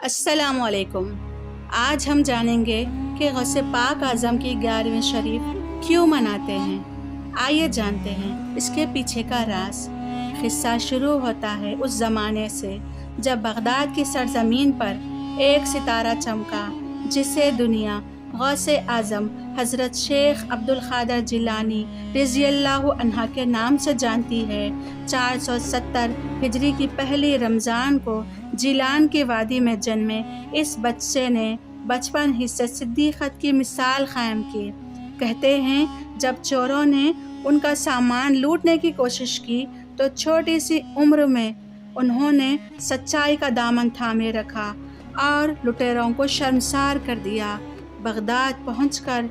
अस्सलाम वालेकुम। आज हम जानेंगे कि गौसे पाक आज़म की 11वीं शरीफ क्यों मनाते हैं। आइए जानते हैं इसके पीछे का राज। क़िस्सा शुरू होता है उस ज़माने से जब बगदाद की सरज़मीन पर एक सितारा चमका जिसे दुनिया गौसे आज़म हज़रत शेख अब्दुल क़ादिर जिलानी रज़ियल्लाहु अन्हा के नाम से जानती है। 470 हिजरी की पहली रमज़ान को जिलान की वादी में जन्मे इस बच्चे ने बचपन ही से सिद्दीक़त की मिसाल कायम की। कहते हैं जब चोरों ने उनका सामान लूटने की कोशिश की तो छोटी सी उम्र में उन्होंने सच्चाई का दामन थामे रखा और लुटेरों को शर्मसार कर दिया। बगदाद पहुंचकर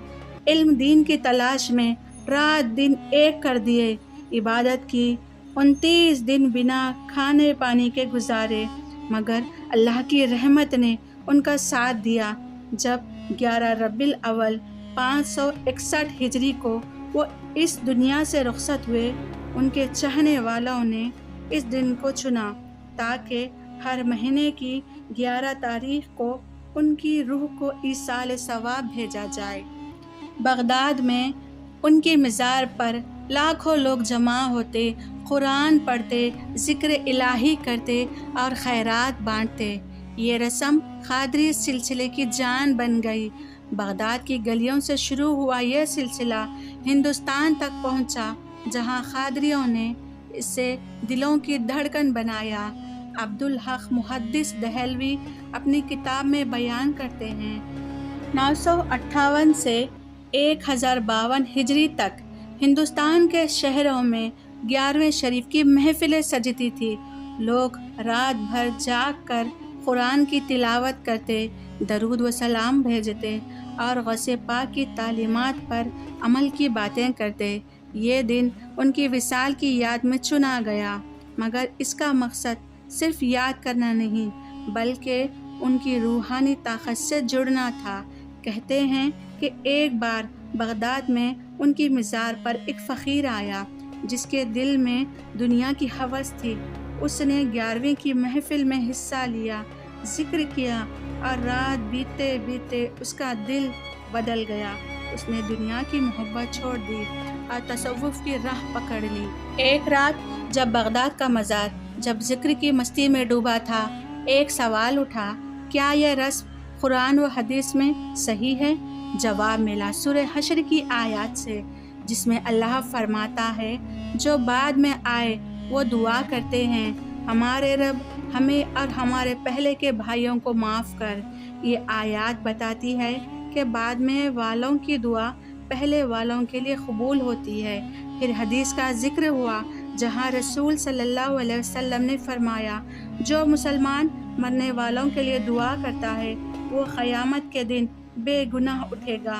इल्म दीन की तलाश में रात दिन एक कर दिए। इबादत की 29 दिन बिना खाने पानी के गुजारे, मगर अल्लाह की रहमत ने उनका साथ दिया। जब 11 रबीउल अव्वल 561 हिजरी को वो इस दुनिया से रुखसत हुए, उनके चाहने वालों ने इस दिन को चुना ताकि हर महीने की 11 तारीख को उनकी रूह को ईसाल सवाब भेजा जाए। बगदाद में उनकी मज़ार पर लाखों लोग जमा होते, कुरान पढ़ते, ज़िक्र इलाही करते और खैरात बांटते। ये रस्म क़ादरी सिलसिले की जान बन गई। बगदाद की गलियों से शुरू हुआ यह सिलसिला हिंदुस्तान तक पहुंचा, जहां क़ादरियों ने इसे दिलों की धड़कन बनाया। अब्दुल हक मुहद्दिस दहलवी अपनी किताब में बयान करते हैं 958 से 1052 हिजरी तक हिंदुस्तान के शहरों में 11वें शरीफ की महफिलें सजती थी। लोग रात भर जाग कर कुरान की तिलावत करते, दरूद व सलाम भेजते और गौसे पाक की तालीमात पर अमल की बातें करते। ये दिन उनकी विसाल की याद में चुना गया, मगर इसका मकसद सिर्फ याद करना नहीं बल्कि उनकी रूहानी ताकत से जुड़ना था। कहते हैं कि एक बार बगदाद में उनकी मज़ार पर एक फ़कीर आया जिसके दिल में दुनिया की हवस थी। उसने 11वीं की महफिल में हिस्सा लिया, ज़िक्र किया और रात बीते बीते उसका दिल बदल गया। उसने दुनिया की मोहब्बत छोड़ दी और तसव्वुफ़ की राह पकड़ ली। एक रात जब बगदाद का मज़ार जब ज़िक्र की मस्ती में डूबा था, एक सवाल उठा, क्या यह रस्म कुरान व हदीस में सही है? जवाब मिला सूरह हश्र की आयत से, जिसमें अल्लाह फरमाता है, जो बाद में आए वो दुआ करते हैं, हमारे रब हमें और हमारे पहले के भाइयों को माफ़ कर। ये आयत बताती है कि बाद में वालों की दुआ पहले वालों के लिए कबूल होती है। फिर हदीस का जिक्र हुआ जहाँ रसूल सल्लल्लाहु अलैहि वसल्लम ने फरमाया, जो मुसलमान मरने वालों के लिए दुआ करता है वो क़यामत के दिन बेगुनाह उठेगा।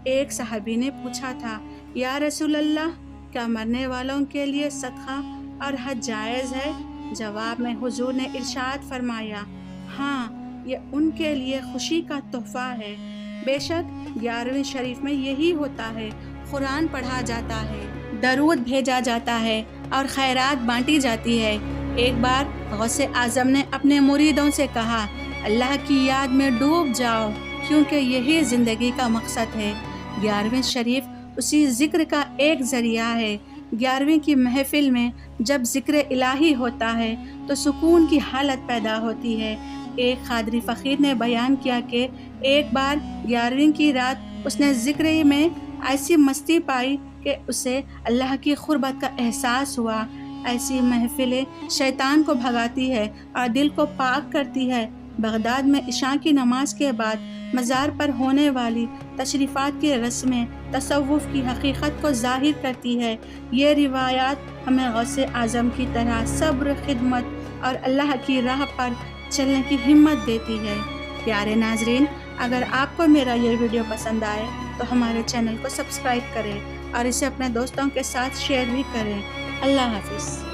एक सहाबी ने पूछा था, या रसूल अल्लाह, क्या मरने वालों के लिए सदका और हज जायज़ है? जवाब में हुजूर ने इरशाद फरमाया, हाँ, ये उनके लिए खुशी का तोहफ़ा है। बेशक 11वीं शरीफ में यही होता है, कुरान पढ़ा जाता है, दरूद भेजा जाता है और खैरात बांटी जाती है। एक बार गौसे आज़म ने अपने मुरीदों से कहा, अल्लाह की याद में डूब जाओ, क्योंकि यही ज़िंदगी का मकसद है। 11वीं शरीफ उसी ज़िक्र का एक ज़रिया है। 11वीं की महफिल में जब ज़िक्र इलाही होता है तो सुकून की हालत पैदा होती है। एक क़ादरी फ़कीर ने बयान किया कि एक बार 11वीं की रात उसने ज़िक्र में ऐसी मस्ती पाई कि उसे अल्लाह की क़ुर्बत का एहसास हुआ। ऐसी महफिलें शैतान को भगाती है और दिल को पाक करती है। बगदाद में इशा की नमाज के बाद मज़ार पर होने वाली तशरीफ़ात की रस्में तसव्वुफ़ की हकीकत को ज़ाहिर करती है। ये रिवायात हमें गौसे आज़म की तरह सब्र, खिदमत और अल्लाह की राह पर चलने की हिम्मत देती है। प्यारे नाज़रीन, अगर आपको मेरा ये वीडियो पसंद आए तो हमारे चैनल को सब्सक्राइब करें और इसे अपने दोस्तों के साथ शेयर भी करें। अल्लाह हाफ़िज़।